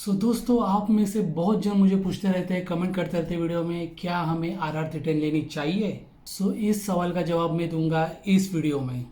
दोस्तों, आप में से बहुत जन मुझे पूछते रहते हैं, कमेंट करते रहते हैं वीडियो में, क्या हमें RR310 लेनी चाहिए। इस सवाल का जवाब मैं दूंगा इस वीडियो में।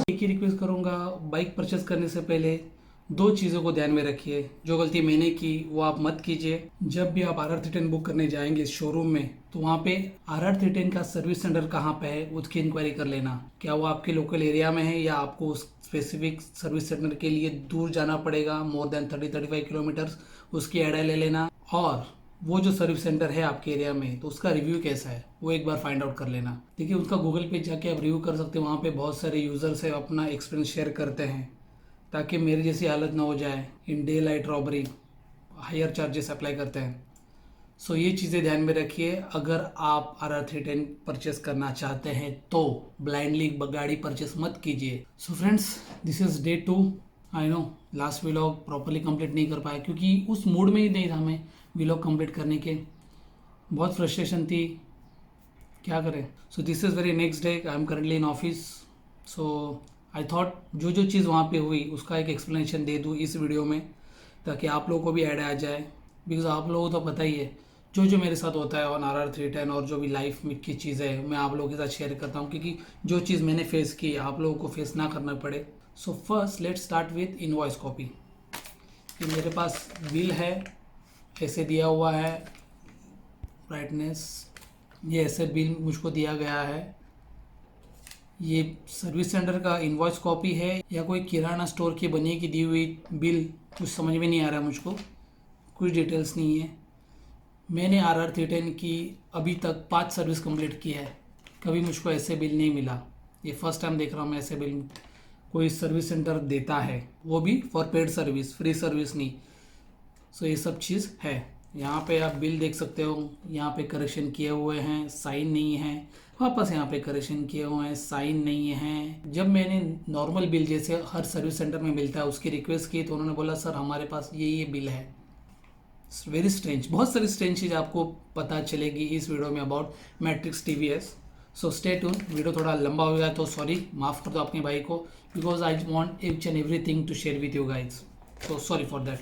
एक ही रिक्वेस्ट करूंगा, बाइक परचेस करने से पहले दो चीज़ों को ध्यान में रखिए। जो गलती मैंने की वो आप मत कीजिए। जब भी आप RR310 बुक करने जाएंगे शोरूम में, तो वहाँ पे RR310 का सर्विस सेंटर कहाँ पे है उसकी इंक्वायरी कर लेना। क्या वो आपके लोकल एरिया में है या आपको उस स्पेसिफिक सर्विस सेंटर के लिए दूर जाना पड़ेगा, मोर देन 30-35 किलोमीटर्स, उसकी आइडिया ले लेना। और वो जो सर्विस सेंटर है आपके एरिया में, तो उसका रिव्यू कैसा है वो एक बार फाइंड आउट कर लेना। देखिए, उसका गूगल पे जाके आप रिव्यू कर सकते हैं। वहाँ पे बहुत सारे यूजर्स है, अपना एक्सपीरियंस शेयर करते हैं, ताकि मेरी जैसी हालत ना हो जाए। In day light robbery higher charges apply करते हैं। ये चीज़ें ध्यान में रखिए। अगर आप RR310 परचेस करना चाहते हैं तो ब्लाइंडली गाड़ी परचेस मत कीजिए। Friends, this is day 2। I know last vlog properly complete नहीं कर पाया, क्योंकि उस मूड में ही नहीं था मैं व्लॉग कंप्लीट करने के। बहुत फ्रस्ट्रेशन थी, क्या करें। This is very next day, I am currently in office. I thought जो जो चीज़ वहाँ पे हुई उसका एक एक्सप्लेनेशन दे दूँ इस वीडियो में, ताकि आप लोगों को भी ऐड आ जाए। बिकॉज आप लोगों को तो पता ही है जो जो मेरे साथ होता है ऑन RR310, और जो भी लाइफ में की चीज़ें है मैं आप लोगों के साथ शेयर करता हूँ, क्योंकि जो चीज़ मैंने फेस की आप लोगों को फेस ना करना पड़े। First let's start with invoice copy. मेरे पास बिल है, ऐसे दिया हुआ है, ब्राइटनेस, ये ऐसे बिल मुझको दिया गया है। ये सर्विस सेंटर का इनवॉइस कॉपी है या कोई किराना स्टोर की बनी की दी हुई बिल, कुछ समझ में नहीं आ रहा मुझको, कुछ डिटेल्स नहीं है। मैंने RR310 की अभी तक 5 सर्विस कंप्लीट की है, कभी मुझको ऐसे बिल नहीं मिला। ये फर्स्ट टाइम देख रहा हूँ मैं ऐसे बिल कोई सर्विस सेंटर देता है, वो भी for paid service, free service नहीं। ये सब चीज़ है। यहाँ पे आप बिल देख सकते हो, यहाँ पे करेक्शन किए हुए हैं, साइन नहीं है। वापस यहाँ पे करेक्शन किए हुए हैं, साइन नहीं है। जब मैंने नॉर्मल बिल जैसे हर सर्विस सेंटर में मिलता है उसकी रिक्वेस्ट की, तो उन्होंने बोला सर हमारे पास ये बिल है। वेरी स्ट्रेंज, बहुत सारी स्ट्रेंज चीज़ आपको पता चलेगी इस वीडियो में about matrix TVS। Stay tune. Video थोड़ा लंबा हो गया तो सॉरी, माफ़ कर दो अपने भाई को, because I want each and everything to share with you guys, sorry for that.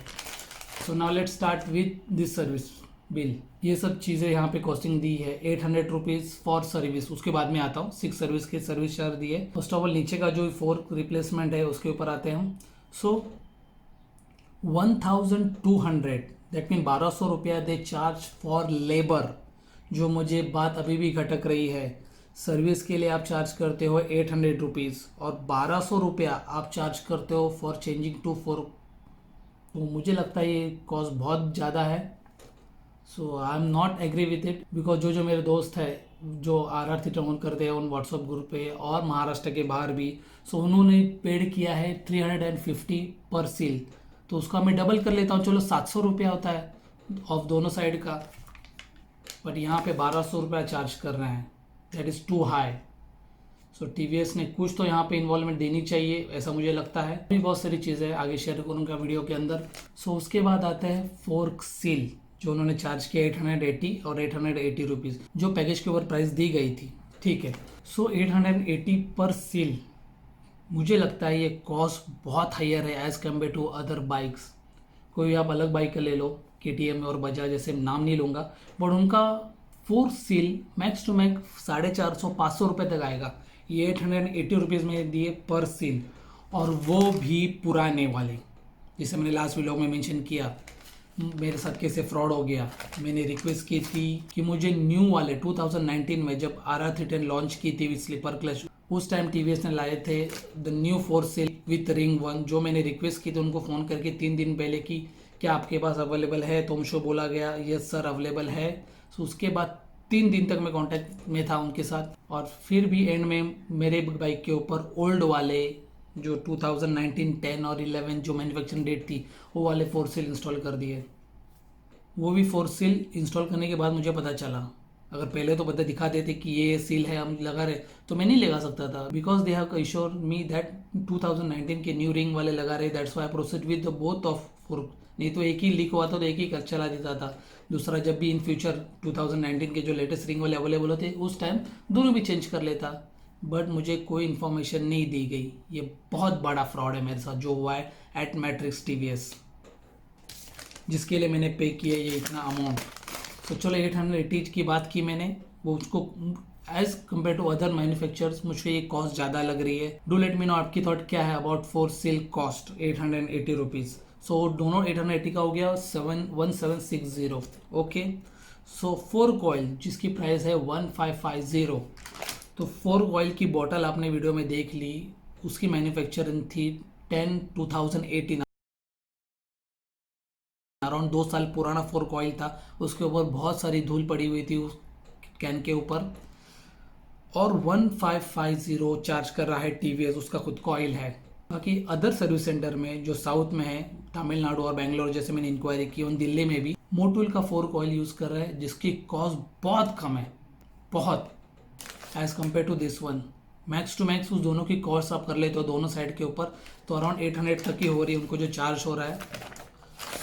Now let's start with this service bill. ये सब चीज़ें यहाँ पे कॉस्टिंग दी है 800 रुपीज़ फॉर सर्विस। उसके बाद में आता हूँ 6 सर्विस के सर्विस चार्ज दिए। फर्स्ट ऑफ ऑल नीचे का जो 4 रिप्लेसमेंट है उसके ऊपर आते हैं हम। 1200, दैट मीन 1200 रुपया दे चार्ज फॉर लेबर। जो मुझे बात अभी भी खटक रही है, सर्विस के लिए आप चार्ज करते हो 800 रुपीज़ और 1200 रुपया आप चार्ज करते हो फॉर चेंजिंग टू 4। तो मुझे लगता है ये कॉस्ट बहुत ज़्यादा है। I am not agree with it, because जो मेरे दोस्त है जो RR310 ओन करते हैं उन व्हाट्सअप ग्रुप पे और महाराष्ट्र के बाहर भी, उन्होंने पेड किया है 350 पर सील। तो उसका मैं डबल कर लेता हूँ, चलो 700 रुपया होता है ऑफ दोनों साइड का। बट यहाँ पे 1200 रुपया चार्ज कर रहे हैं, that is too high. TVS ने कुछ तो यहाँ पे इन्वॉल्वमेंट देनी चाहिए, ऐसा मुझे लगता है। भी बहुत सारी चीज़ें आगे शेयर करूँगा वीडियो के अंदर। उसके बाद आता है फोर्क सील, जो उन्होंने चार्ज किया 880 और 880 रुपीज़, जो पैकेज के ऊपर प्राइस दी गई थी। ठीक है, 880 पर सील। मुझे लगता है ये कॉस्ट बहुत हायर है as compare to other bikes. कोई आप अलग बाइक ले लो, KTM और बजाज, जैसे नाम नहीं लूँगा, बट उनका 4 सील मैक्स टू मैक्स 450-500 रुपये तक आएगा। ये 880 रुपीज़ में दिए पर सील, और वो भी पुराने वाले। जैसे मैंने लास्ट वीडियो में मेंशन किया मेरे साथ कैसे फ्रॉड हो गया। मैंने रिक्वेस्ट की थी कि मुझे न्यू वाले 2019 में जब RR310 लॉन्च की थी विथ स्लीपर क्लच, उस टाइम TVS ने लाए थे the new 4 seal with ring 1। जो मैंने रिक्वेस्ट की थी उनको फ़ोन करके 3 दिन पहले कि क्या आपके पास अवेलेबल है, तो मुझे बोला गया यस सर अवेलेबल है। उसके बाद 3 दिन तक मैं कांटेक्ट में था उनके साथ, और फिर भी एंड में मेरे बाइक के ऊपर ओल्ड वाले जो 2019 10 और 11 जो मैन्युफैक्चरिंग डेट थी वो वाले फोर्स सील इंस्टॉल कर दिए। वो भी फोर्स सील इंस्टॉल करने के बाद मुझे पता चला, अगर पहले तो पता दिखा देते कि ये सील है हम लगा रहे तो मैं नहीं लगा सकता था, because they have assure me that 2019 के न्यू रिंग वाले लगा रहे, that's why I proceed with the both of four. नहीं तो एक ही लीक हुआ था तो एक ही चला देता था, दूसरा जब भी इन फ्यूचर 2019 के जो लेटेस्ट रिंग वाले अवेलेबल होते उस टाइम दोनों भी चेंज कर लेता। बट मुझे कोई इन्फॉर्मेशन नहीं दी गई। ये बहुत बड़ा फ्रॉड है मेरे साथ जो हुआ है एट मैट्रिक्स टीवीएस, जिसके लिए मैंने पे किया ये इतना अमाउंट। तो चलो 880 की बात की मैंने, वो उसको as compare to other manufacturers मुझे ये कॉस्ट ज़्यादा लग रही है। डू लेट मी नो आपकी थॉट क्या है about four seal cost 880 rupees. So दोनों 880 का हो गया 1760। ओके, सो फोर कॉइल जिसकी प्राइस है 1550। तो फोर कॉइल की बॉटल आपने वीडियो में देख ली, उसकी मैन्युफैक्चरिंग थी 2018, अराउंड 2 साल पुराना फोर कॉइल था। उसके ऊपर बहुत सारी धूल पड़ी हुई थी उस कैन के ऊपर, और 1550 चार्ज कर रहा है टीवीएस, उसका खुद का ऑयल है। बाकी अदर सर्विस सेंटर में जो साउथ में है, तमिलनाडु और बेंगलोर जैसे मैंने इंक्वायरी की, और दिल्ली में भी मोटूल का फोर कॉइल यूज़ कर रहा है जिसकी कॉस्ट बहुत कम है, बहुत, as compare to this one. Max to max उस दोनों की कॉस्ट आप कर लेते हो दोनों साइड के ऊपर तो अराउंड 800 तक की हो रही है उनको जो चार्ज हो रहा है।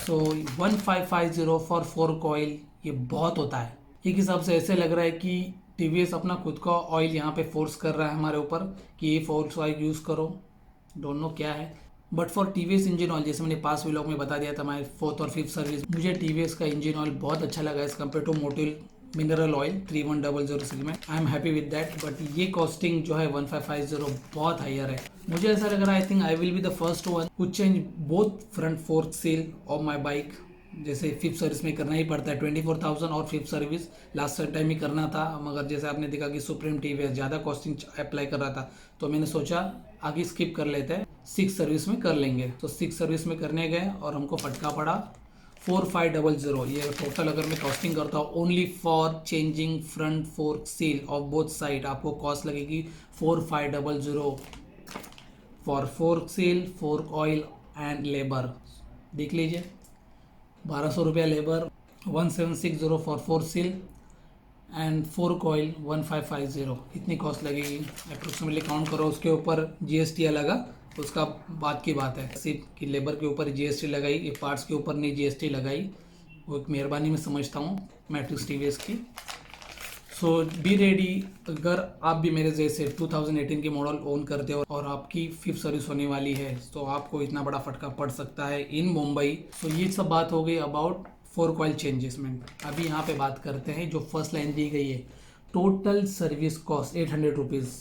सो 1550 फॉर फोर कॉइल ये बहुत होता है। एक हिसाब से ऐसे लग रहा है कि टीवीएस अपना खुद का ऑयल यहाँ पे फोर्स कर रहा है हमारे ऊपर कि ये फोर्स ऑयल यूज़ करो, डोंट नो क्या है। But for TVS engine oil, जैसे मैंने पास व्लॉग में बता दिया था हमारे 4th और 5th सर्विस, मुझे टीवीएस का इंजन ऑयल बहुत अच्छा लगा as compare to Motul mineral oil 3100 segment. I am happy with that. But ये कॉस्टिंग जो है 1550 बहुत हायर है। मुझे ऐसा लग रहा है I think I will be the first one who change both front fourth seal of my bike. जैसे 5th सर्विस में करना ही पड़ता है 24,000 और 5th सर्विस लास्ट टाइम ही करना था, मगर जैसे आपने देखा कि सुप्रीम टीवीएस ज़्यादा कॉस्टिंग अप्लाई कर रहा था तो मैंने सोचा आगे स्किप कर लेते हैं, 6th सर्विस में कर लेंगे। तो 6th सर्विस में करने गए और हमको फटका पड़ा 4500। ये टोटल अगर मैं कॉस्टिंग करता हूँ only for changing front fork seal of both side, आपको कॉस्ट लगेगी 4500 for fork seal, fork oil and labour. देख लीजिए 1200 रुपया labour, 1760 for four seal and four coil 1550, इतनी कॉस्ट लगेगी। अप्रोक्सीमेटली काउंट करो, उसके ऊपर जीएसटी अलग है, उसका बात की बात है। सिर्फ कि लेबर के ऊपर जीएसटी लगाई, ये पार्ट्स के ऊपर नहीं जीएसटी लगाई, वो एक मेहरबानी में समझता हूँ मैट्रिक्स टीवीएस की। सो बी रेडी, अगर आप भी मेरे जैसे 2018 के मॉडल ओन करते हो और आपकी 5th सर्विस होने वाली है तो आपको इतना बड़ा फटका पड़ सकता है इन मुंबई। सो ये सब बात हो गई अबाउट फोर कॉइल चेंजेस में। अभी यहाँ पे बात करते हैं जो फर्स्ट लाइन दी गई है, टोटल सर्विस कॉस्ट 800 रुपीज़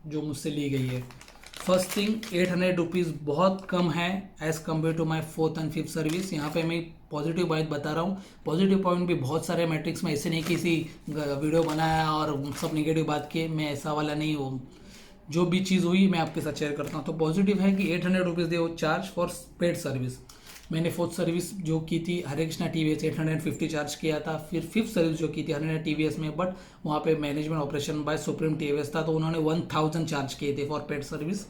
जो मुझसे ली गई है। फर्स्ट थिंग 800 रुपीज़ बहुत कम है as compare to my 4th and 5th service. यहाँ पे मैं पॉजिटिव पॉइंट बता रहा हूँ, पॉजिटिव पॉइंट भी बहुत सारे मैट्रिक्स में, ऐसे नहीं किसी वीडियो बनाया और सब नेगेटिव बात किए, मैं ऐसा वाला नहीं हूँ। जो भी चीज़ हुई मैं आपके साथ शेयर करता हूँ। तो पॉजिटिव है कि 800 रुपीज़ दे वो चार्ज फॉर पेड सर्विस। मैंने 4th सर्विस जो की थी हरे कृष्णा टीवीएस 850 चार्ज किया था। फिर 5th सर्विस जो की थी हरे टीवीएस में, बट वहाँ पे management operation by supreme TVS था तो उन्होंने 1000 चार्ज किए थे फॉर पेड सर्विस,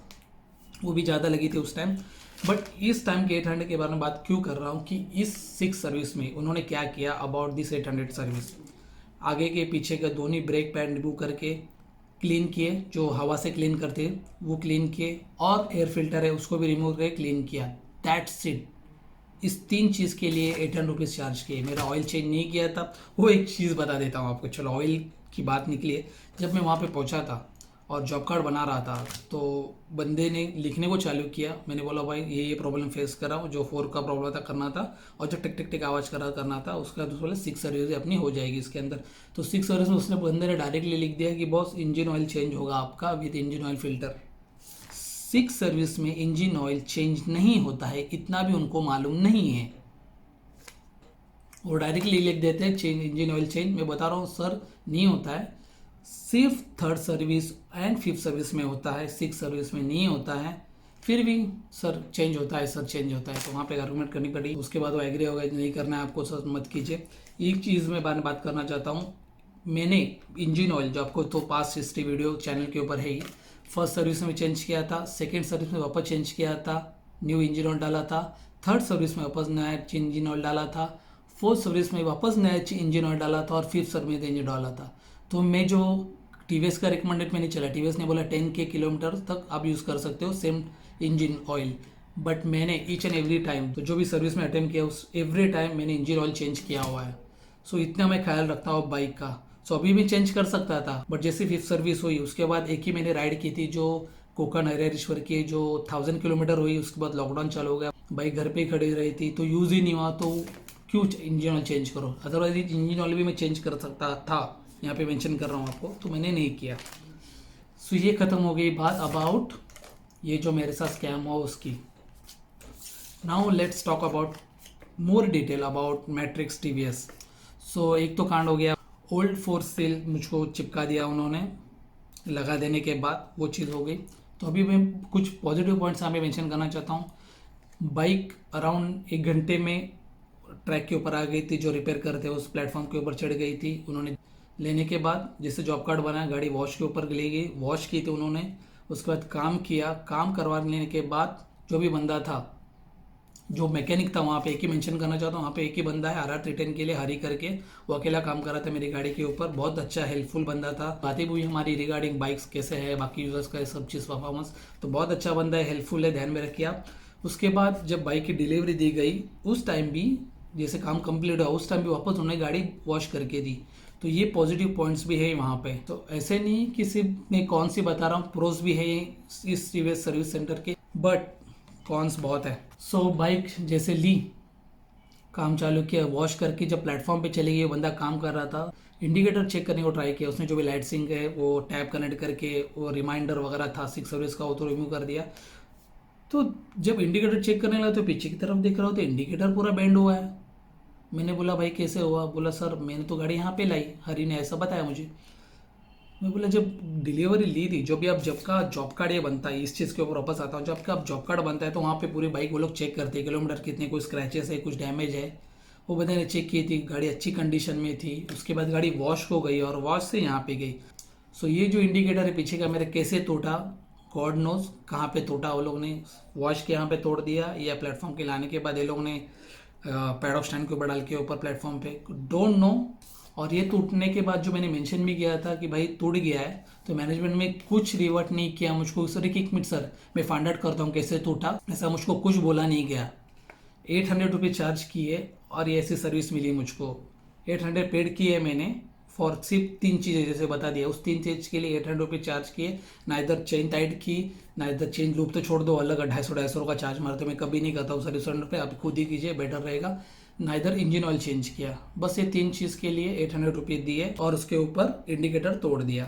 वो भी ज़्यादा लगी थी उस टाइम। बट इस टाइम के 800 के बारे में बात क्यों कर रहा हूँ कि इस 6 सर्विस में उन्होंने क्या किया अबाउट दिस 800 सर्विस, आगे के पीछे का दोनों ब्रेक पैड रिमूव करके क्लीन किए, जो हवा से क्लीन करते हैं वो क्लीन किए, और एयर फिल्टर है उसको भी रिमूव करके क्लीन किया, दैट्स इट। इस 3 चीज़ के लिए 800 रुपीज़ चार्ज किए। मेरा ऑयल चेंज नहीं किया था। वो एक चीज़ बता देता हूँ आपको, चलो ऑयल की बात निकली है। जब मैं वहाँ पे पहुँचा था और जॉब कार्ड बना रहा था तो बंदे ने लिखने को चालू किया, मैंने बोला भाई ये प्रॉब्लम फेस कर रहा हूँ, जो 4 का प्रॉब्लम था करना था और जो टिक टिक टिक आवाज़ करना था उसका, तो बोला 6 सर्विस अपनी हो जाएगी इसके अंदर। तो 6 सर्विस में उसने बंदे ने डायरेक्टली लिख दिया कि बॉस इंजन ऑयल चेंज होगा आपका with engine oil filter. 6 service में इंजन ऑयल चेंज नहीं होता है, इतना भी उनको मालूम नहीं है। वो डायरेक्टली लिख देते हैं चेंज इंजन ऑयल चेंज। मैं बता रहा हूँ सर नहीं होता है, सिर्फ 3rd service and 5th service में होता है, 6 सर्विस में नहीं होता है। फिर भी सर चेंज होता है, सर चेंज होता है, तो वहाँ पे आर्गूमेंट करनी पड़ी। उसके बाद वो एग्री हो गए नहीं करना है आपको, सर मत कीजिए। एक चीज़ मैं बात करना चाहता हूँ, मैंने इंजन ऑयल जो आपको तो पास्ट हिस्ट्री वीडियो चैनल के ऊपर है ही, फर्स्ट सर्विस में चेंज किया था, सेकेंड सर्विस में वापस चेंज किया था, न्यू इंजन ऑयल डाला था, थर्ड सर्विस में वापस नया इंजन ऑयल डाला था, फोर्थ सर्विस में वापस नया इंजन ऑयल डाला था और फिफ्थ सर्विस में इंजन डाला था। तो मैं जो टीवीएस का रिकमेंडेड में नहीं चला, टीवीएस ने बोला 10K किलोमीटर तक आप यूज़ कर सकते हो सेम इंजन ऑयल, बट मैंने ईच एंड एवरी टाइम, तो जो भी सर्विस में अटेम्प्ट किया उस एवरी टाइम मैंने इंजन ऑयल चेंज किया हुआ है। सो इतना मैं ख्याल रखता हूँ बाइक का। सो अभी भी चेंज कर सकता था, बट जैसे फिफ्थ सर्विस हुई उसके बाद एक ही मैंने राइड की थी जो कोकण हरिहरेश्वर की, जो 1000 किलोमीटर हुई, उसके बाद लॉकडाउन चालू हो गया, बाइक घर पे ही खड़ी रही थी तो यूज़ ही नहीं हुआ, तो क्यों इंजन ऑयल चेंज करो। अदरवाइज इंजन ऑयल भी मैं चेंज कर सकता था, यहाँ पे मेंशन कर रहा हूँ आपको, तो मैंने नहीं किया। सो ये ख़त्म हो गई बात अबाउट ये जो मेरे साथ स्कैम हुआ उसकी। Now let's talk about more detail about matrix TVS. So एक तो कांड हो गया, ओल्ड फोर सेल मुझको चिपका दिया उन्होंने, लगा देने के बाद वो चीज़ हो गई। तो अभी मैं कुछ पॉजिटिव पॉइंट्स यहाँ पे मेंशन करना चाहता हूँ। बाइक अराउंड 1 घंटे में ट्रैक के ऊपर आ गई थी, जो रिपेयर करते उस प्लेटफॉर्म के ऊपर चढ़ गई थी। उन्होंने लेने के बाद जैसे जॉब कार्ड बनाया, गाड़ी वॉश के ऊपर ले गई, वॉश की थी उन्होंने, उसके बाद काम किया, काम करवा लेने के बाद जो भी बंदा था, जो मैकेनिक था वहाँ पे, एक ही मेंशन करना चाहता हूँ, वहाँ पे एक ही बंदा है RR310 के लिए, हरी करके, वो अकेला काम कर रहा था मेरी गाड़ी के ऊपर, बहुत अच्छा हेल्पफुल बंदा था। बातें हुई हमारी रिगार्डिंग बाइक्स कैसे है, बाकी यूजर्स का सब चीज़ परफॉर्मेंस, तो बहुत अच्छा बंदा है, हेल्पफुल है, ध्यान में रखिए आप। उसके बाद जब बाइक की डिलीवरी दी गई उस टाइम भी जैसे काम कंप्लीट हुआ उस टाइम भी वापस उन्होंने गाड़ी वॉश करके दी। तो ये पॉजिटिव पॉइंट्स भी है वहाँ पे। तो ऐसे नहीं कि सिर्फ मैं कौन सी बता रहा हूँ, प्रोज भी है इस टीवीएस सर्विस सेंटर के, बट कॉन्स बहुत है। सो बाइक जैसे ली, काम चालू किया, वॉश करके जब प्लेटफॉर्म पे चली गई, बंदा काम कर रहा था, इंडिकेटर चेक करने को ट्राई किया उसने, जो भी लाइट सिंक है वो टैब कनेक्ट करके, वो रिमाइंडर वगैरह था 6 सर्विस का, वो तो रिमूव कर दिया। तो जब इंडिकेटर चेक करने लगा तो पीछे की तरफ देख रहा हो तो इंडिकेटर पूरा बेंड हुआ है। मैंने बोला भाई कैसे हुआ, बोला सर मैंने तो गाड़ी यहाँ पे लाई, हरी ने ऐसा बताया मुझे। मैं बोला जब डिलीवरी ली थी, जो भी आप जब का जॉब कार्ड ये बनता है, इस चीज़ के ऊपर वापस आता हूँ, जब का आप जॉब कार्ड बनता है तो वहाँ पे पूरी बाइक वो लोग चेक करते हैं, किलोमीटर कितने, कोई स्क्रैचेस है, कुछ डैमेज है, वो बंदे ने चेक की थी, गाड़ी अच्छी कंडीशन में थी। उसके बाद गाड़ी वॉश हो गई और वॉश से यहाँ पे गई। सो ये जो इंडिकेटर है पीछे का मेरे कैसे टूटा, गॉड नोज कहाँ पे टूटा, वो लोग ने वॉश के यहाँ पे तोड़ दिया या प्लेटफॉर्म के लाने के बाद ये लोग ने पैडॉक स्टैंड के ऊपर डाल के ऊपर प्लेटफॉर्म पे, डोंट नो। और ये टूटने के बाद जो मैंने मेंशन भी किया था कि भाई टूट गया है, तो मैनेजमेंट में कुछ रिवर्ट नहीं किया मुझको, सर एक मिनट सर मैं फाइंड आउट करता हूँ कैसे टूटा, ऐसा मुझको कुछ बोला नहीं गया। 800 रुपये चार्ज किए और ये ऐसी सर्विस मिली मुझको। 800 पेड किए मैंने फॉर सिर्फ 3 चीज़ें जैसे बता दिया, उस 3 चीज़ के लिए 800 रुपये चार्ज किए। ना इधर चेन टाइट की, ना इधर चेन लूप तो छोड़ दो, अलग 250 का चार्ज मारते, मैं कभी नहीं करता हूँ सर्विस सेंटर पे, आप खुद ही कीजिए बेटर रहेगा। ना इधर इंजन ऑयल चेंज किया, बस ये 3 चीज़ के लिए 800 रुपये दिए और उसके ऊपर इंडिकेटर तोड़ दिया।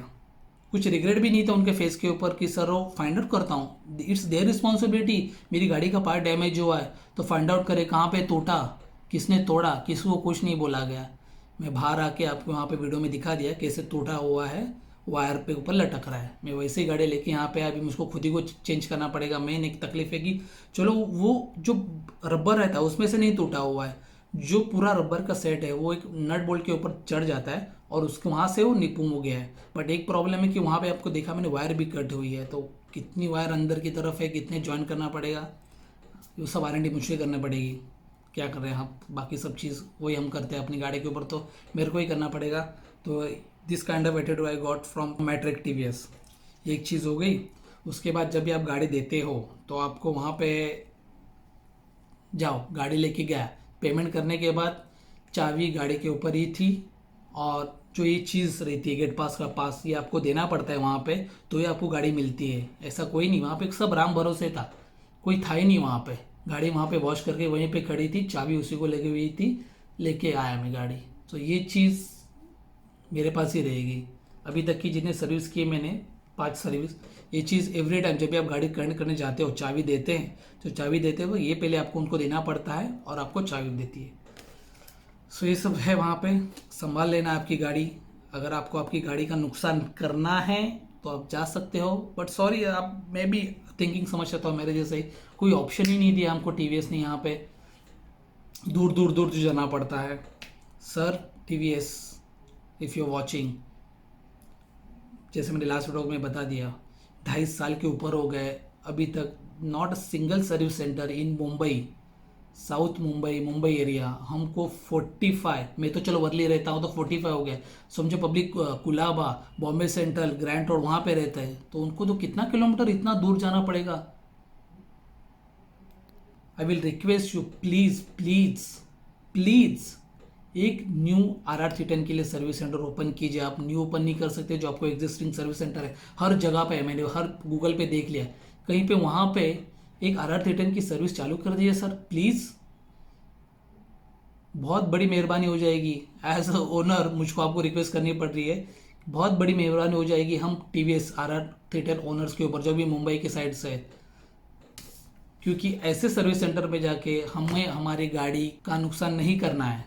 कुछ रिग्रेट भी नहीं था उनके फेस के ऊपर कि सर वो फाइंड आउट करता हूँ, इट्स देयर रिस्पॉन्सिबिलिटी, मेरी गाड़ी का पार्ट डैमेज हुआ है तो फाइंड आउट करे कहाँ पे टूटा, किसने तोड़ा, किसको कुछ नहीं बोला गया। मैं बाहर आके आपको वहाँ पे वीडियो में दिखा दिया कैसे टूटा हुआ है, वायर पे ऊपर लटक रहा है। मैं वैसे ही गाड़ी लेके यहाँ पे अभी मुझको खुद ही को चेंज करना पड़ेगा। मेन एक तकलीफ है कि चलो वो जो रबर रहता है उसमें से नहीं टूटा हुआ है, जो पूरा रबर का सेट है वो एक नट बोल्ट के ऊपर चढ़ जाता है और उसके वहाँ से वो निपुम हो गया है। बट एक प्रॉब्लम है कि वहाँ पे आपको देखा मैंने वायर भी कट हुई है, तो कितनी वायर अंदर की तरफ है, कितने ज्वाइन करना पड़ेगा, ये सब R&D मुझे करनी पड़ेगी। क्या कर रहे हैं आप, बाकी सब चीज़ वही हम करते हैं अपनी गाड़ी के ऊपर, तो मेरे को ही करना पड़ेगा। तो this kind of attitude I got from metric TVS. एक चीज़ हो गई। उसके बाद जब भी आप गाड़ी देते हो तो आपको वहाँ पे जाओ, गाड़ी लेके गया, पेमेंट करने के बाद चाबी गाड़ी के ऊपर ही थी और जो ये चीज़ रहती है गेट पास का पास, ये आपको देना पड़ता है वहाँ पे, तो ये आपको गाड़ी मिलती है। ऐसा कोई नहीं, वहाँ पे सब राम भरोसे था, कोई था ही नहीं वहाँ पे। गाड़ी वहाँ पे वॉश करके वहीं पे खड़ी थी, चाबी उसी को लगी हुई थी, लेके आया मैं गाड़ी। तो ये चीज़ मेरे पास ही रहेगी। अभी तक की जितने सर्विस किए मैंने 5 सर्विस, ये चीज़ एवरी टाइम जब भी आप गाड़ी करंट करने जाते हो चाबी देते हैं, तो चाबी देते हो ये पहले आपको उनको देना पड़ता है और आपको चाबी देती है। सो ये सब है वहाँ पे, संभाल लेना आपकी गाड़ी। अगर आपको आपकी गाड़ी का नुकसान करना है तो आप जा सकते हो, बट सॉरी आप, मैं भी थिंकिंग समझ सकता हूँ, मेरे जैसे कोई ऑप्शन ही नहीं दिया हमको टीवीएस ने, यहाँ पे दूर दूर दूर जाना पड़ता है। Sir TVS if you watching, जैसे मैंने लास्ट वीडियो में बता दिया, 2.5 साल के ऊपर हो गए, अभी तक not a single service centre in Mumbai, south Mumbai, Mumbai area. हमको 45, मैं तो चलो वर्ली रहता हूँ तो 45 हो गया, समझो public Colaba, Bombay central, grand road वहाँ पे रहता है, तो उनको तो कितना किलोमीटर इतना दूर जाना पड़ेगा। I will request you, please please please एक न्यू RR310 के लिए सर्विस सेंटर ओपन कीजिए। आप न्यू ओपन नहीं कर सकते, जो आपको एग्जिस्टिंग सर्विस सेंटर है हर जगह पे है, मैंने हर गूगल पे देख लिया, कहीं पे वहाँ पे एक RR310 की सर्विस चालू कर दीजिए सर प्लीज़। बहुत बड़ी मेहरबानी हो जाएगी, एज अ ओनर मुझको आपको रिक्वेस्ट करनी पड़ रही है, बहुत बड़ी मेहरबानी हो जाएगी हम TVS RR310 ओनर्स के ऊपर जो भी मुंबई के साइड से है, क्योंकि ऐसे सर्विस सेंटर पे जाके हमें हमारी गाड़ी का नुकसान नहीं करना है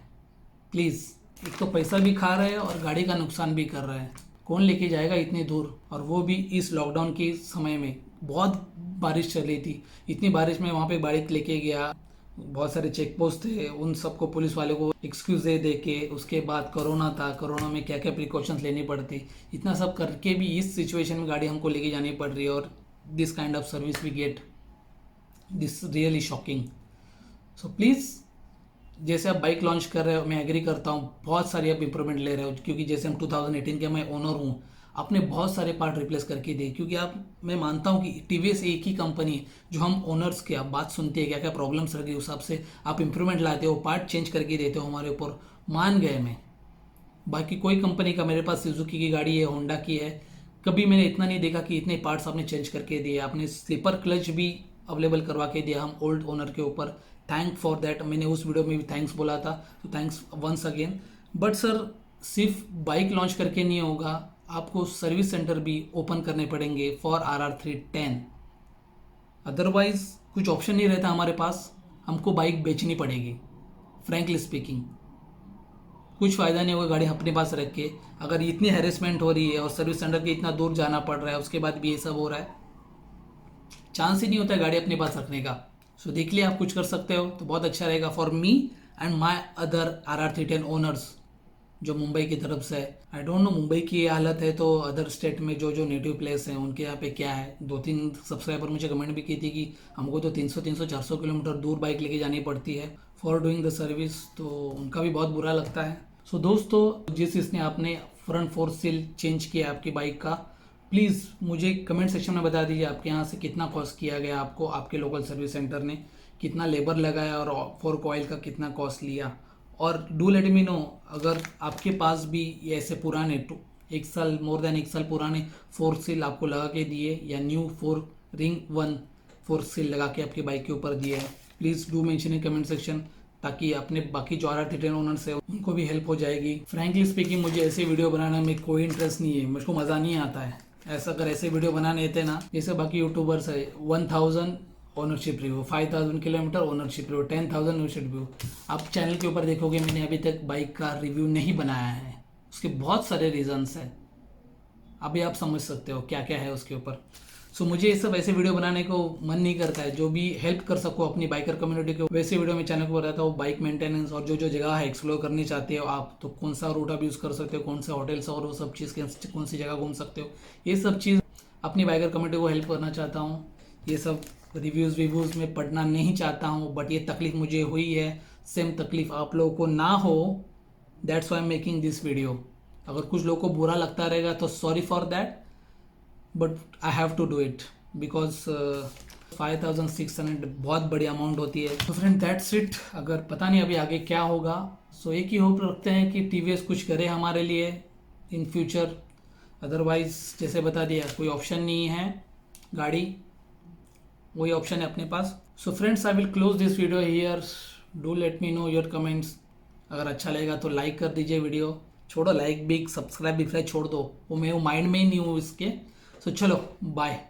प्लीज़। एक तो पैसा भी खा रहे हैं और गाड़ी का नुकसान भी कर रहे हैं, कौन लेके जाएगा इतनी दूर, और वो भी इस लॉकडाउन के समय में। बहुत बारिश चल रही थी, इतनी बारिश में वहाँ पे बाइक लेके गया, बहुत सारे चेक पोस्ट थे, उन सबको पुलिस वाले को एक्सक्यूज दे के, उसके बाद कोरोना था, कोरोना में क्या क्या प्रिकॉशंस लेनी पड़ती, इतना सब करके भी इस सिचुएशन में गाड़ी हमको लेके जानी पड़ रही है, और this kind of service we get, this really shocking. So please, जैसे आप बाइक लॉन्च कर रहे हो, मैं एग्री करता हूँ, बहुत सारी आप इंप्रूवमेंट ले रहे हो, क्योंकि जैसे हम 2018 के मैं ओनर हूँ, आपने बहुत सारे पार्ट रिप्लेस करके दिए, क्योंकि आप, मैं मानता हूँ कि TVS एक ही कंपनी है जो हम ओनर्स की आप बात सुनते हैं, क्या क्या प्रॉब्लम्स रह गई उस हिसाब से आप इंप्रूवमेंट लाते हो, पार्ट चेंज करके देते हो हमारे ऊपर, मान गए मैं। बाकी कोई कंपनी का, मेरे पास सुजुकी की गाड़ी है, होंडा की है, कभी मैंने इतना नहीं देखा कि इतने पार्ट्स आपने चेंज करके दिए, आपने स्लीपर क्लच भी अवेलेबल करवा के दिया हम ओल्ड ओनर के ऊपर, थैंक फॉर दैट। मैंने उस वीडियो में भी थैंक्स बोला था, तो thanks once again. But sir, सिर्फ बाइक लॉन्च करके नहीं होगा, आपको सर्विस सेंटर भी ओपन करने पड़ेंगे फॉर RR310, अदरवाइज कुछ ऑप्शन नहीं रहता हमारे पास, हमको बाइक बेचनी पड़ेगी। फ्रैंकली स्पीकिंग, कुछ फ़ायदा नहीं होगा गाड़ी अपने पास रख के, अगर इतनी हैरेसमेंट हो रही है और सर्विस सेंटर के इतना दूर जाना पड़ रहा है, उसके बाद भी ये सब हो रहा है, चांस ही नहीं होता है गाड़ी अपने पास रखने का। सो देख लिया, आप कुछ कर सकते हो तो बहुत अच्छा रहेगा for me and my other RR310 owners जो मुंबई की तरफ से है। आई डोंट नो मुंबई की ये हालत है तो अदर स्टेट में जो जो नेटिव प्लेस हैं उनके यहाँ पे क्या है। 2-3 सब्सक्राइबर मुझे कमेंट भी की थी कि हमको तो 300-400 किलोमीटर दूर बाइक लेके जानी पड़ती है फॉर डूइंग द सर्विस, तो उनका भी बहुत बुरा लगता है। सो दोस्तों, जिस इसने आपने फ्रंट फोर्थ सील चेंज किया आपकी बाइक का, प्लीज़ मुझे कमेंट सेक्शन में बता दीजिए आपके यहाँ से कितना कॉस्ट किया गया आपको, आपके लोकल सर्विस सेंटर ने कितना लेबर लगाया और फोर्क ऑयल का कितना कॉस्ट लिया। और डू लेट मी नो, अगर आपके पास भी ये ऐसे पुराने 1 साल, मोर देन 1 साल पुराने फोर्क सील आपको लगा के दिए, या न्यू रिंग 1 फोर्क सील लगा के आपकी बाइक के ऊपर दिए है, please do mention in comment section, ताकि अपने बाकी जो RR310 ओनर्स है उनको भी हेल्प हो जाएगी। फ्रैंकली स्पीकिंग, मुझे ऐसे वीडियो बनाने में कोई इंटरेस्ट नहीं है, मुझको मज़ा नहीं आता है ऐसा। अगर ऐसे वीडियो बनाने थे ना, जैसे बाकी यूट्यूबर्स है, 1000 ownership review, 5000 kilometre ownership review, 10,000 ownership review, आप चैनल के ऊपर देखोगे मैंने अभी तक बाइक का रिव्यू नहीं बनाया है। उसके बहुत सारे रीजंस हैं, अभी आप समझ सकते हो क्या क्या है उसके ऊपर। सो मुझे ये सब ऐसे वीडियो बनाने को मन नहीं करता है, जो भी हेल्प कर सको अपनी बाइकर कम्युनिटी को, वैसे वीडियो में चैनल पर रहता हूँ। बाइक मेंटेनेंस और जो जो जगह है एक्सप्लोर करनी चाहते हो आप, तो कौन सा रूट आप यूज़ कर सकते हो, कौन से होटल्स और वो सब चीज़, कौन सी जगह घूम सकते हो, ये सब चीज़ अपनी बाइकर कम्युनिटी को हेल्प करना चाहता हूँ। ये सब रिव्यूज़ में पढ़ना नहीं चाहता हूँ, बट ये तकलीफ मुझे हुई है, सेम तकलीफ आप लोगों को ना हो, that's why I am making this video. अगर कुछ लोगों को बुरा लगता रहेगा तो sorry for that, but I have to do it because 5600 बहुत बड़ी अमाउंट होती है। तो फ्रेंड, दैट्स इट। अगर पता नहीं अभी आगे क्या होगा, सो एक ही होप रखते हैं कि TVS कुछ करे हमारे लिए इन फ्यूचर, अदरवाइज जैसे बता दिया कोई ऑप्शन नहीं है, गाड़ी वही ऑप्शन है अपने पास। So friends, I will close this video here, do let me know your comments. अगर अच्छा लगेगा तो लाइक कर दीजिए वीडियो, छोड़ो लाइक भी, सब्सक्राइब भी छोड़ दो, वो मैं माइंड में ही नहीं हूँ इसके। सो चलो, बाय।